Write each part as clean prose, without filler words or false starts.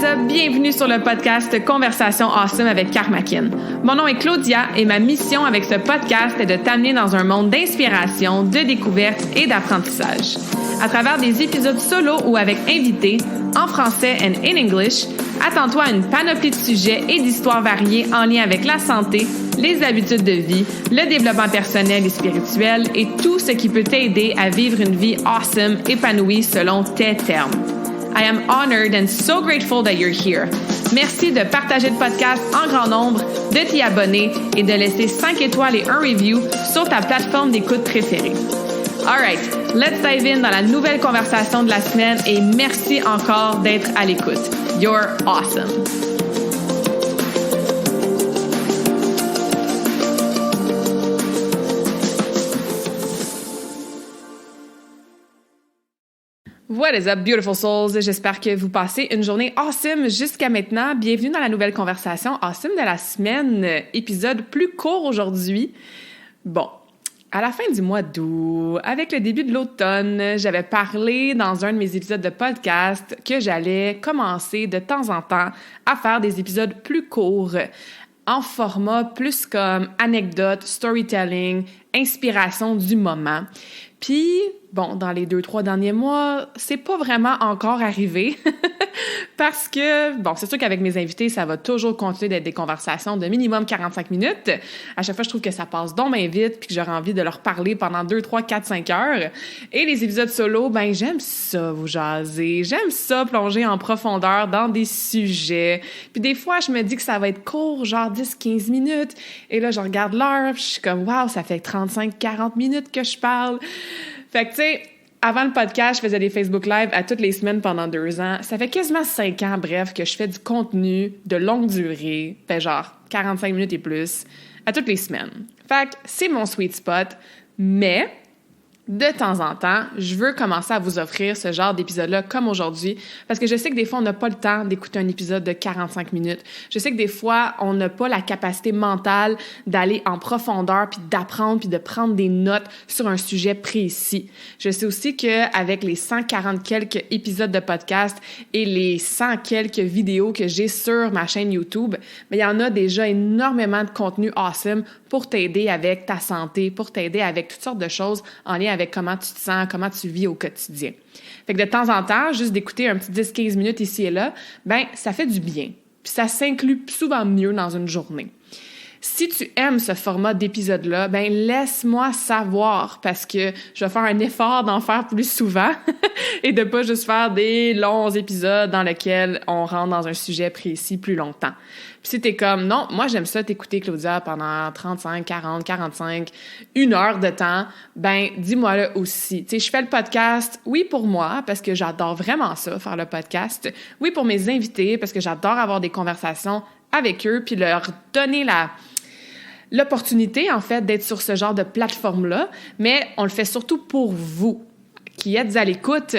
is up? Bienvenue sur le podcast Conversation Awesome avec Karmakin. Mon nom est Claudia et ma mission avec ce podcast est de t'amener dans un monde d'inspiration, de découverte et d'apprentissage. À travers des épisodes solo ou avec invités, en français and in English, attends-toi à une panoplie de sujets et d'histoires variées en lien avec la santé, les habitudes de vie, le développement personnel et spirituel et tout ce qui peut t'aider à vivre une vie awesome, épanouie selon tes termes. I am honored and so grateful that you're here. Merci de partager le podcast en grand nombre, de t'y abonner et de laisser 5 étoiles et un review sur ta plateforme d'écoute préférée. Alright, let's dive in dans la nouvelle conversation de la semaine et merci encore d'être à l'écoute. You're awesome! What is up, beautiful souls? J'espère que vous passez une journée awesome jusqu'à maintenant. Bienvenue dans la nouvelle conversation awesome de la semaine. Épisode plus court aujourd'hui. Bon, à la fin du mois d'août, avec le début de l'automne, j'avais parlé dans un de mes épisodes de podcast que j'allais commencer de temps en temps à faire des épisodes plus courts, en format plus comme anecdote, storytelling, inspiration du moment. Puis, bon, dans les 2-3 derniers mois, c'est pas vraiment encore arrivé parce que, bon, c'est sûr qu'avec mes invités, ça va toujours continuer d'être des conversations de minimum 45 minutes. À chaque fois, je trouve que ça passe donc bien vite puis que j'aurais envie de leur parler pendant 2, 3, 4, 5 heures. Et les épisodes solo, ben j'aime ça vous jaser. J'aime ça plonger en profondeur dans des sujets. Puis des fois, je me dis que ça va être court, genre 10-15 minutes. Et là, je regarde l'heure puis je suis comme, wow, ça fait 35-40 minutes que je parle. Fait que, tu sais, avant le podcast, je faisais des Facebook Live à toutes les semaines pendant 2 ans. Ça fait quasiment 5 ans, bref, que je fais du contenu de longue durée, fait genre 45 minutes et plus, à toutes les semaines. Fait que c'est mon sweet spot, mais de temps en temps, je veux commencer à vous offrir ce genre d'épisode-là comme aujourd'hui parce que je sais que des fois, on n'a pas le temps d'écouter un épisode de 45 minutes. Je sais que des fois, on n'a pas la capacité mentale d'aller en profondeur puis d'apprendre puis de prendre des notes sur un sujet précis. Je sais aussi qu'avec les 140 quelques épisodes de podcast et les 100 quelques vidéos que j'ai sur ma chaîne YouTube, il y en a déjà énormément de contenu awesome pour t'aider avec ta santé, pour t'aider avec toutes sortes de choses en lien avec comment tu te sens, comment tu vis au quotidien. Fait que de temps en temps, juste d'écouter un petit 10-15 minutes ici et là, ben ça fait du bien. Puis ça s'inclut souvent mieux dans une journée. Si tu aimes ce format d'épisode-là, ben laisse-moi savoir parce que je vais faire un effort d'en faire plus souvent et de pas juste faire des longs épisodes dans lesquels on rentre dans un sujet précis plus longtemps. Puis si t'es comme, non, moi j'aime ça t'écouter Claudia pendant 35, 40, 45, 1 heure de temps, ben dis-moi-le aussi. Tu sais, je fais le podcast, oui pour moi, parce que j'adore vraiment ça, faire le podcast. Oui pour mes invités, parce que j'adore avoir des conversations avec eux puis leur donner l'opportunité, en fait, d'être sur ce genre de plateforme-là, mais on le fait surtout pour vous, qui êtes à l'écoute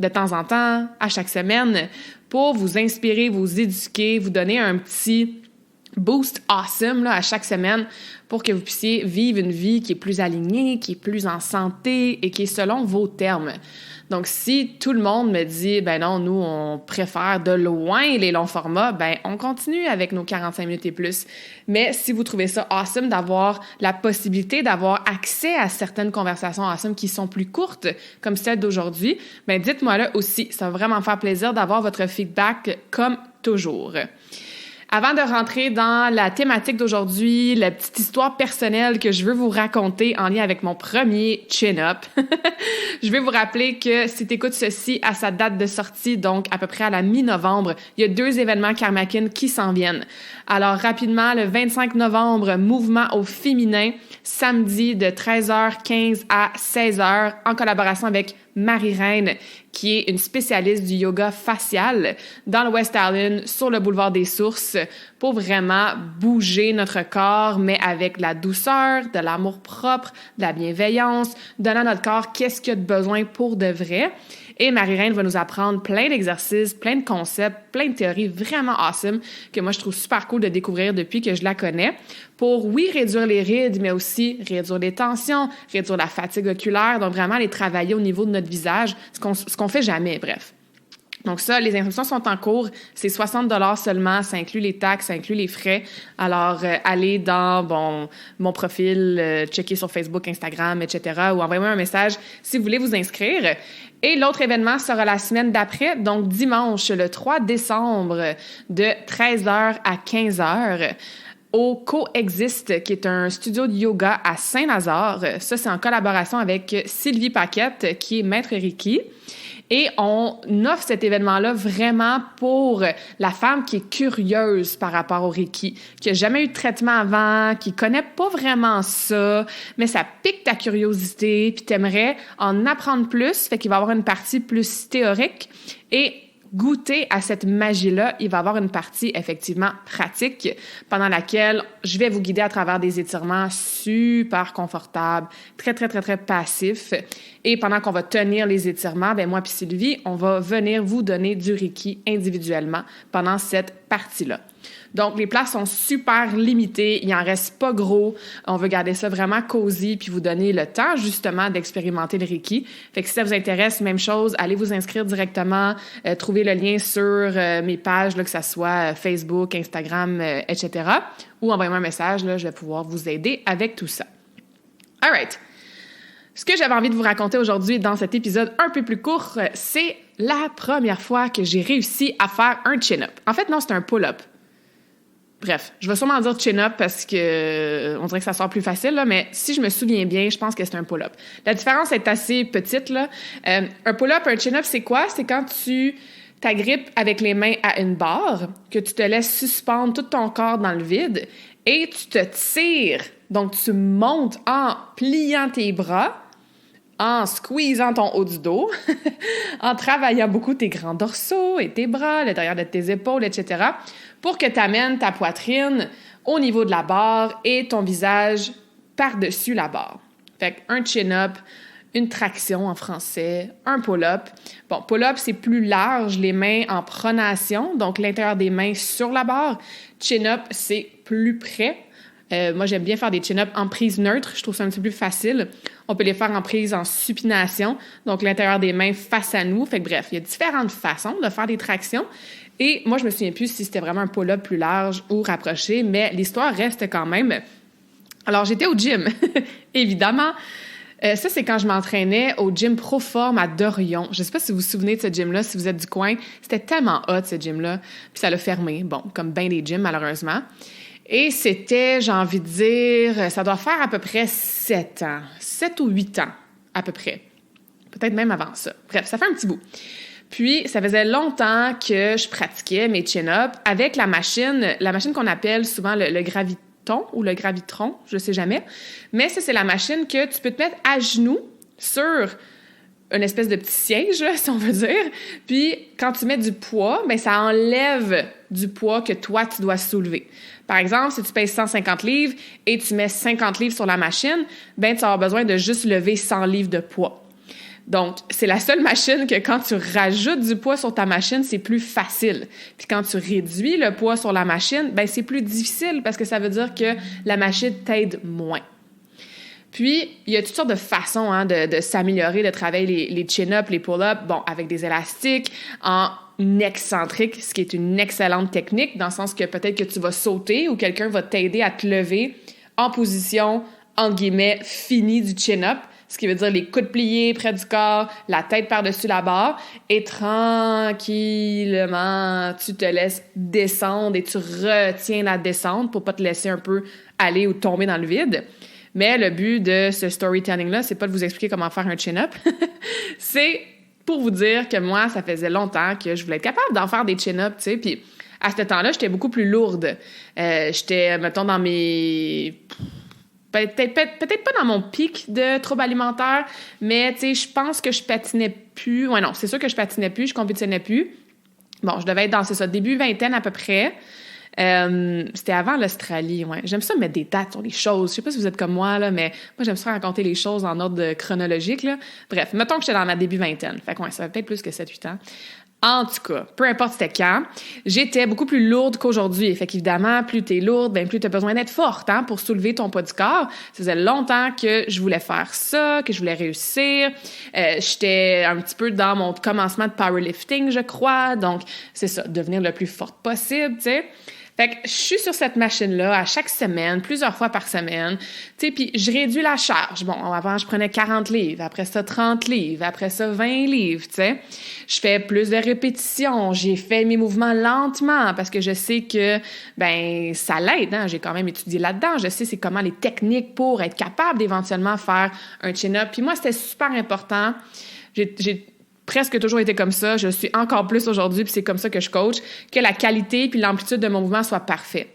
de temps en temps, à chaque semaine, pour vous inspirer, vous éduquer, vous donner un petit boost awesome là, à chaque semaine pour que vous puissiez vivre une vie qui est plus alignée, qui est plus en santé et qui est selon vos termes. Donc, si tout le monde me dit, ben non, nous, on préfère de loin les longs formats, ben on continue avec nos 45 minutes et plus. Mais si vous trouvez ça awesome d'avoir la possibilité d'avoir accès à certaines conversations awesome qui sont plus courtes, comme celle d'aujourd'hui, ben dites-moi-le aussi. Ça va vraiment me faire plaisir d'avoir votre feedback comme toujours. Avant de rentrer dans la thématique d'aujourd'hui, la petite histoire personnelle que je veux vous raconter en lien avec mon premier chin-up, je vais vous rappeler que si tu écoutes ceci à sa date de sortie, donc à peu près à la mi-novembre, il y a 2 événements Karmakin qui s'en viennent. Alors rapidement, le 25 novembre, mouvement au féminin, samedi de 13h15 à 16h, en collaboration avec Marie-Reine, qui est une spécialiste du yoga facial dans le West Island, sur le boulevard des Sources, pour vraiment bouger notre corps, mais avec de la douceur, de l'amour propre, de la bienveillance, donnant à notre corps qu'est-ce qu'il y a de besoin pour de vrai. Et Marie-Reine va nous apprendre plein d'exercices, plein de concepts, plein de théories vraiment awesome que moi, je trouve super cool de découvrir depuis que je la connais pour, oui, réduire les rides, mais aussi réduire les tensions, réduire la fatigue oculaire, donc vraiment les travailler au niveau de notre visage, ce qu'on fait jamais, bref. Donc ça, les inscriptions sont en cours. C'est 60 $ seulement. Ça inclut les taxes, ça inclut les frais. Alors, allez dans mon profil, checker sur Facebook, Instagram, etc. ou envoyez-moi un message si vous voulez vous inscrire. Et l'autre événement sera la semaine d'après, donc dimanche, le 3 décembre, de 13h à 15h. Au Coexiste, qui est un studio de yoga à Saint-Lazare. Ça, c'est en collaboration avec Sylvie Paquette, qui est maître Reiki. Et on offre cet événement-là vraiment pour la femme qui est curieuse par rapport au Reiki, qui n'a jamais eu de traitement avant, qui connaît pas vraiment ça, mais ça pique ta curiosité, puis t'aimerais en apprendre plus, fait qu'il va y avoir une partie plus théorique. Et goûter à cette magie-là, il va y avoir une partie effectivement pratique pendant laquelle je vais vous guider à travers des étirements super confortables, très, très, très, très passifs. Et pendant qu'on va tenir les étirements, moi puis Sylvie, on va venir vous donner du Reiki individuellement pendant cette partie-là. Donc, les places sont super limitées. Il en reste pas gros. On veut garder ça vraiment cosy puis vous donner le temps, justement, d'expérimenter le Reiki. Fait que si ça vous intéresse, même chose, allez vous inscrire directement. Trouvez le lien sur mes pages, là, que ça soit Facebook, Instagram, etc. Ou envoyez-moi un message. Là, je vais pouvoir vous aider avec tout ça. All right. Ce que j'avais envie de vous raconter aujourd'hui dans cet épisode un peu plus court, c'est la première fois que j'ai réussi à faire un chin-up. En fait, non, c'est un pull-up. Bref, je vais sûrement dire chin-up parce que on dirait que ça sort plus facile, là, mais si je me souviens bien, je pense que c'est un pull-up. La différence est assez petite, là. Un pull-up, un chin-up, c'est quoi? C'est quand tu t'agrippes avec les mains à une barre, que tu te laisses suspendre tout ton corps dans le vide et tu te tires. Donc, tu montes en pliant tes bras, en squeezant ton haut du dos, en travaillant beaucoup tes grands dorsaux et tes bras, le derrière de tes épaules, etc., pour que tu amènes ta poitrine au niveau de la barre et ton visage par-dessus la barre. Fait qu'un chin-up, une traction en français, un pull-up. Bon, pull-up, c'est plus large, les mains en pronation, donc l'intérieur des mains sur la barre. Chin-up, c'est plus près. Moi, j'aime bien faire des chin-ups en prise neutre. Je trouve ça un petit peu plus facile. On peut les faire en prise en supination, donc l'intérieur des mains face à nous. Fait que bref, il y a différentes façons de faire des tractions. Et moi, je me souviens plus si c'était vraiment un pull-up plus large ou rapproché, mais l'histoire reste quand même. Alors, j'étais au gym, évidemment. Ça, c'est quand je m'entraînais au gym Proform à Dorion. Je sais pas si vous vous souvenez de ce gym-là, si vous êtes du coin. C'était tellement hot, ce gym-là. Puis ça l'a fermé. Bon, comme bien des gyms, malheureusement. Et c'était, j'ai envie de dire, ça doit faire à peu près 7 ans. 7 ou 8 ans, à peu près. Peut-être même avant ça. Bref, ça fait un petit bout. Puis, ça faisait longtemps que je pratiquais mes chin-ups avec la machine qu'on appelle souvent le graviton ou le gravitron, je sais jamais. Mais ça, c'est la machine que tu peux te mettre à genoux sur une espèce de petit siège, si on veut dire. Puis, quand tu mets du poids, ça enlève du poids que toi, tu dois soulever. Par exemple, si tu pèses 150 livres et tu mets 50 livres sur la machine, tu vas avoir besoin de juste lever 100 livres de poids. Donc, c'est la seule machine que quand tu rajoutes du poids sur ta machine, c'est plus facile. Puis quand tu réduis le poids sur la machine, c'est plus difficile parce que ça veut dire que la machine t'aide moins. Puis, il y a toutes sortes de façons de s'améliorer, de travailler les chin-ups, les pull-ups, avec des élastiques, en excentrique, ce qui est une excellente technique, dans le sens que peut-être que tu vas sauter ou quelqu'un va t'aider à te lever en position, entre guillemets, finie du chin-up, ce qui veut dire les coudes pliés près du corps, la tête par-dessus la barre, et tranquillement, tu te laisses descendre et tu retiens la descente pour pas te laisser un peu aller ou tomber dans le vide. Mais le but de ce storytelling-là, c'est pas de vous expliquer comment faire un chin-up, c'est pour vous dire que moi, ça faisait longtemps que je voulais être capable d'en faire des chin-ups, tu sais, puis à ce temps-là, j'étais beaucoup plus lourde. J'étais, mettons, dans mes... Peut-être pas dans mon pic de troubles alimentaires, mais tu sais, je pense que je patinais plus. Ouais, non, c'est sûr que je patinais plus, je compétitionnais plus. Bon, je devais être dans, c'est ça, début vingtaine à peu près. C'était avant l'Australie, ouais. J'aime ça mettre des dates sur les choses. Je sais pas si vous êtes comme moi, là, mais moi, j'aime ça raconter les choses en ordre chronologique, là. Bref, mettons que j'étais dans ma début vingtaine. Fait que ouais, ça fait peut-être plus que 7-8 ans. En tout cas, peu importe c'était quand, j'étais beaucoup plus lourde qu'aujourd'hui. Fait qu'évidemment, plus t'es lourde, ben plus t'as besoin d'être forte pour soulever ton poids du corps. Ça faisait longtemps que je voulais faire ça, que je voulais réussir. J'étais un petit peu dans mon commencement de powerlifting, je crois. Donc, c'est ça, devenir le plus forte possible, tu sais. Fait que je suis sur cette machine-là à chaque semaine, plusieurs fois par semaine, tu sais, puis je réduis la charge. Bon, avant, je prenais 40 livres, après ça, 30 livres, après ça, 20 livres, tu sais. Je fais plus de répétitions, j'ai fait mes mouvements lentement parce que je sais que, ben, ça l'aide, J'ai quand même étudié là-dedans. Je sais c'est comment les techniques pour être capable d'éventuellement faire un chin-up. Puis moi, c'était super important. J'ai presque toujours été comme ça. Je suis encore plus aujourd'hui, puis c'est comme ça que je coach, que la qualité puis l'amplitude de mon mouvement soit parfait.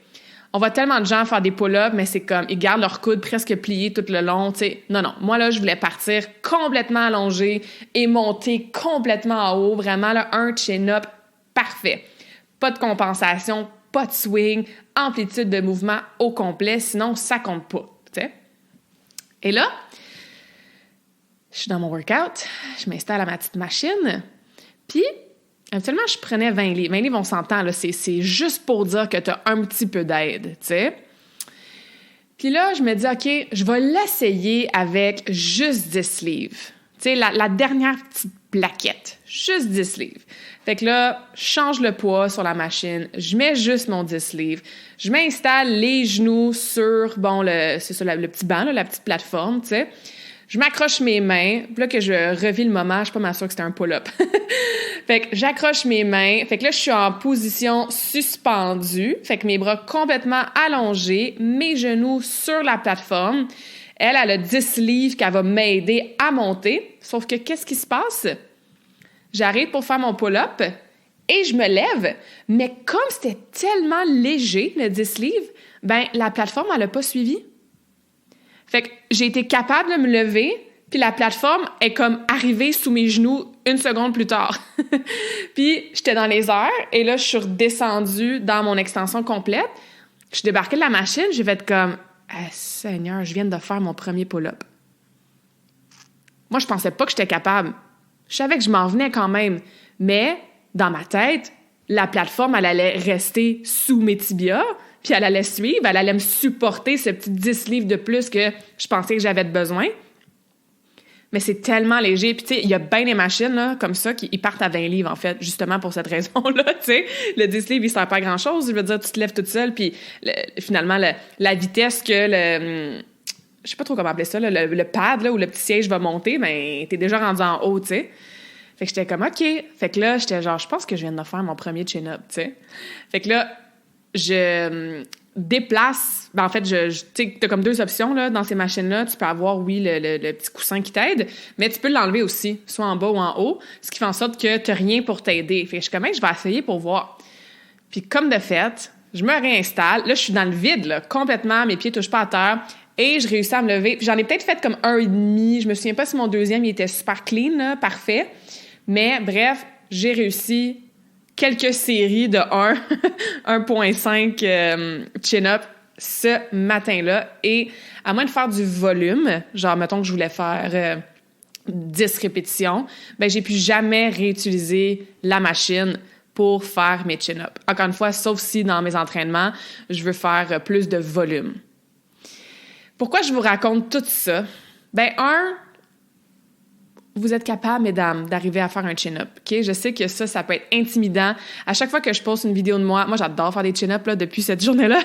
On voit tellement de gens faire des pull-ups, mais c'est comme, ils gardent leur coude presque plié tout le long, tu sais. Non. Moi, là, je voulais partir complètement allongé et monter complètement en haut. Vraiment, là, un chin-up parfait. Pas de compensation, pas de swing, amplitude de mouvement au complet, sinon, ça compte pas, tu sais. Et là, je suis dans mon workout, je m'installe à ma petite machine, puis habituellement, je prenais 20 livres. 20 livres, on s'entend, là, c'est juste pour dire que tu as un petit peu d'aide, tu sais. Puis là, je me dis, OK, je vais l'essayer avec juste 10 livres. Tu sais, la dernière petite plaquette, juste 10 livres. Fait que là, je change le poids sur la machine, je mets juste mon 10 livres, je m'installe les genoux sur, bon, c'est ça, le petit banc, là, la petite plateforme, tu sais. Je m'accroche mes mains, puis là que je revis le moment, je suis pas mal sûre que c'était un pull-up. Fait que j'accroche mes mains, fait que là je suis en position suspendue, fait que mes bras complètement allongés, mes genoux sur la plateforme. Elle a 10 livres qu'elle va m'aider à monter, sauf que qu'est-ce qui se passe? J'arrive pour faire mon pull-up et je me lève, mais comme c'était tellement léger, le 10 livres, ben la plateforme, elle a pas suivi. Fait que j'ai été capable de me lever, puis la plateforme est comme arrivée sous mes genoux une seconde plus tard. Puis j'étais dans les airs, et là, je suis redescendue dans mon extension complète. Je suis débarquée de la machine, j'ai fait comme « Seigneur, je viens de faire mon premier pull-up. » Moi, je pensais pas que j'étais capable. Je savais que je m'en venais quand même, mais dans ma tête, la plateforme, elle allait rester sous mes tibias, puis elle allait suivre, elle allait me supporter ce petit 10 livres de plus que je pensais que j'avais de besoin. Mais c'est tellement léger. Puis tu sais, il y a bien des machines là, comme ça qui partent à 20 livres, en fait, justement pour cette raison-là, tu sais. Le 10 livres, il sert pas à grand-chose. Je veux dire, tu te lèves toute seule, puis finalement, la vitesse que je sais pas trop comment appeler ça, le pad là, où le petit siège va monter, ben t'es déjà rendu en haut, tu sais. Fait que j'étais comme, OK. Fait que là, j'étais genre, je pense que je viens de faire mon premier chin-up, tu sais. Fait que là, je déplace... Ben en fait, tu sais, t'as comme deux options là, dans ces machines-là. Tu peux avoir, oui, le petit coussin qui t'aide, mais tu peux l'enlever aussi, soit en bas ou en haut, ce qui fait en sorte que t'as rien pour t'aider. Fait que je suis comme, je vais essayer pour voir. Puis comme de fait, je me réinstalle. Là, je suis dans le vide, là, complètement. Mes pieds touchent pas à terre. Et je réussis à me lever. Puis j'en ai peut-être fait comme 1,5. Je me souviens pas si mon deuxième, il était super clean, là, parfait. Mais bref, j'ai réussi quelques séries de 1.5 chin-up ce matin-là. Et à moins de faire du volume, genre, mettons que je voulais faire 10 répétitions, ben j'ai pu jamais réutiliser la machine pour faire mes chin-up. Encore une fois, sauf si dans mes entraînements, je veux faire plus de volume. Pourquoi je vous raconte tout ça? Ben, vous êtes capable, mesdames, d'arriver à faire un chin-up, OK? Je sais que ça peut être intimidant. À chaque fois que je poste une vidéo de moi j'adore faire des chin-ups là, depuis cette journée-là.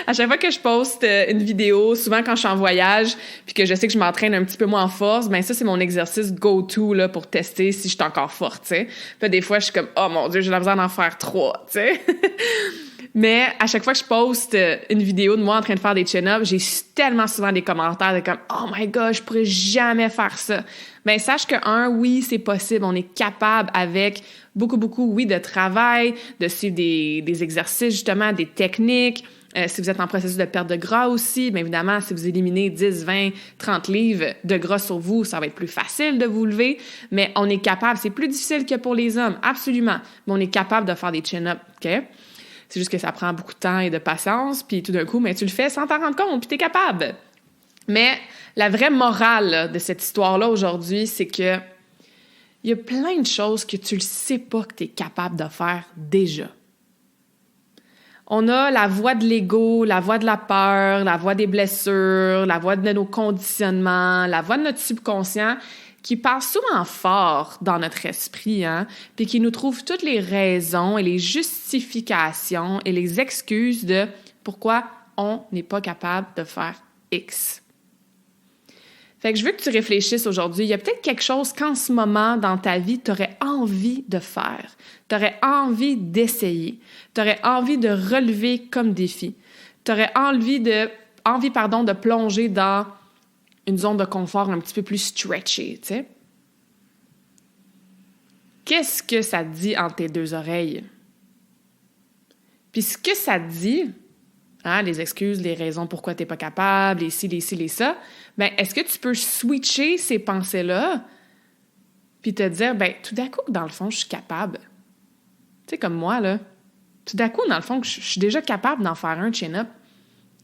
À chaque fois que je poste une vidéo, souvent quand je suis en voyage, puis que je sais que je m'entraîne un petit peu moins en force, ben ça, c'est mon exercice go-to là, pour tester si je suis encore forte, tu sais. Puis des fois, je suis comme « Oh mon Dieu, j'ai la besoin d'en faire 3 », tu sais. Mais à chaque fois que je poste une vidéo de moi en train de faire des chin-ups, j'ai tellement souvent des commentaires de comme « Oh my God, je pourrais jamais faire ça ». Ben sache que oui, c'est possible. On est capable avec beaucoup, oui, de travail, de suivre des exercices, justement, des techniques. Si vous êtes en processus de perte de gras aussi, bien évidemment, si vous éliminez 10, 20, 30 livres de gras sur vous, ça va être plus facile de vous lever. Mais on est capable. C'est plus difficile que pour les hommes, absolument. Mais on est capable de faire des chin-ups, OK? C'est juste que ça prend beaucoup de temps et de patience, puis tout d'un coup, mais tu le fais sans t'en rendre compte, puis t'es capable. Mais la vraie morale là, de cette histoire-là aujourd'hui, c'est que Il y a plein de choses que tu ne sais pas que tu es capable de faire déjà. On a la voix de l'ego, la voix de la peur, la voix des blessures, la voix de nos conditionnements, la voix de notre subconscient qui parle souvent fort dans notre esprit, puis qui nous trouve toutes les raisons et les justifications et les excuses de pourquoi on n'est pas capable de faire X. Fait que je veux que tu réfléchisses aujourd'hui. Il y a peut-être quelque chose qu'en ce moment dans ta vie, tu aurais envie de faire. Tu aurais envie d'essayer. Tu aurais envie de relever comme défi. Tu aurais envie de plonger dans une zone de confort un petit peu plus stretchée, tu sais. Qu'est-ce que ça dit entre tes deux oreilles? Puis ce que ça dit, les excuses, les raisons pourquoi tu n'es pas capable, les ci, les ça, bien, est-ce que tu peux switcher ces pensées-là puis te dire, bien, tout d'un coup, dans le fond, je suis capable. Tu sais, comme moi, là, tout d'un coup, dans le fond, je suis déjà capable d'en faire un chin-up,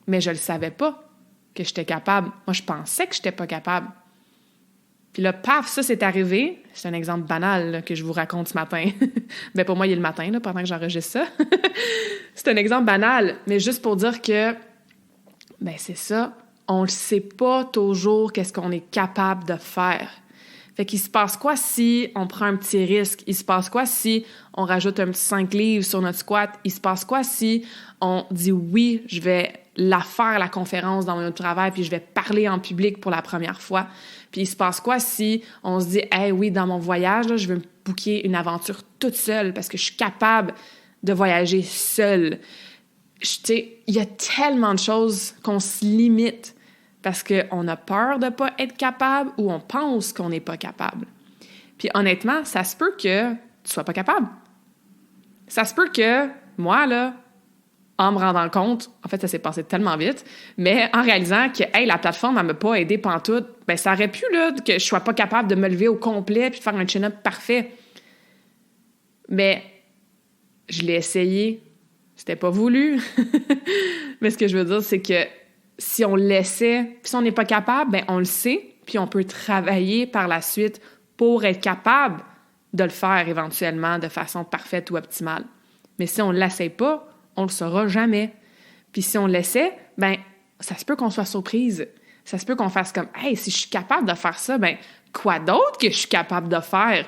mais je le savais pas que j'étais capable. Moi, je pensais que j'étais pas capable. Puis là, paf, ça, c'est arrivé. C'est un exemple banal là, que je vous raconte ce matin. Bien, pour moi, il est le matin, là, pendant que j'enregistre ça. C'est un exemple banal, mais juste pour dire que, ben c'est ça, on le sait pas toujours qu'est-ce qu'on est capable de faire. Fait qu'il se passe quoi si on prend un petit risque? Il se passe quoi si on rajoute un petit 5 livres sur notre squat? Il se passe quoi si on dit oui, je vais la faire, la conférence dans mon travail, puis je vais parler en public pour la première fois? Puis il se passe quoi si on se dit « Hey, oui, dans mon voyage, là, je veux me booker une aventure toute seule parce que je suis capable de voyager seule. » Tu sais, il y a tellement de choses qu'on se limite parce qu'on a peur de ne pas être capable ou on pense qu'on n'est pas capable. Puis honnêtement, ça se peut que tu ne sois pas capable. Ça se peut que moi, là, en me rendant compte, en fait, ça s'est passé tellement vite, mais en réalisant que, hey, la plateforme, elle m'a pas aidé pantoute, ben ça aurait pu, là, que je sois pas capable de me lever au complet puis de faire un chin-up parfait. Mais je l'ai essayé. C'était pas voulu. Mais ce que je veux dire, c'est que si on le laissait, puis si on n'est pas capable, ben on le sait, puis on peut travailler par la suite pour être capable de le faire éventuellement de façon parfaite ou optimale. Mais si on ne l'essaie pas, on le saura jamais. Puis si on l'essaie, ben ça se peut qu'on soit surprise. Ça se peut qu'on fasse comme « Hey, si je suis capable de faire ça, ben quoi d'autre que je suis capable de faire? »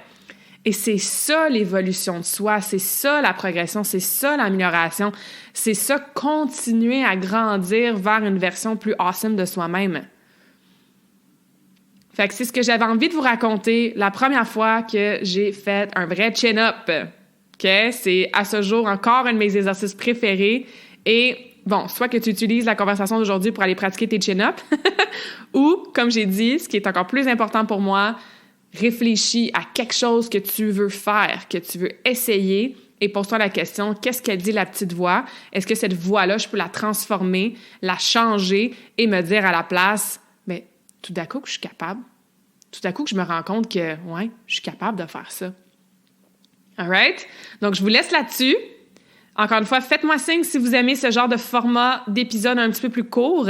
Et c'est ça l'évolution de soi, c'est ça la progression, c'est ça l'amélioration, c'est ça continuer à grandir vers une version plus awesome de soi-même. Fait que c'est ce que j'avais envie de vous raconter la première fois que j'ai fait un vrai chin-up. Okay? C'est à ce jour encore un de mes exercices préférés. Et bon, soit que tu utilises la conversation d'aujourd'hui pour aller pratiquer tes chin-ups, ou, comme j'ai dit, ce qui est encore plus important pour moi, réfléchis à quelque chose que tu veux faire, que tu veux essayer et pose-toi la question, qu'est-ce qu'elle dit la petite voix? Est-ce que cette voix-là, je peux la transformer, la changer et me dire à la place, mais tout d'un coup que je suis capable, tout d'un coup que je me rends compte que, ouais, je suis capable de faire ça. All right? Donc, je vous laisse là-dessus. Encore une fois, faites-moi signe si vous aimez ce genre de format d'épisode un petit peu plus court.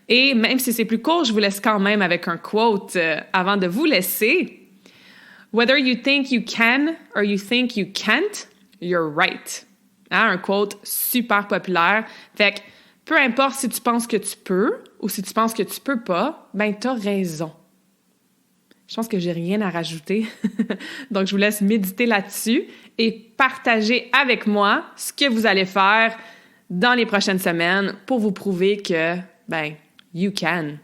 Et même si c'est plus court, je vous laisse quand même avec un quote avant de vous laisser. Whether you think you can or you think you can't, you're right. Un quote super populaire. Fait que peu importe si tu penses que tu peux ou si tu penses que tu peux pas, ben t'as raison. Je pense que j'ai rien à rajouter. Donc, je vous laisse méditer là-dessus et partager avec moi ce que vous allez faire dans les prochaines semaines pour vous prouver que, ben, you can.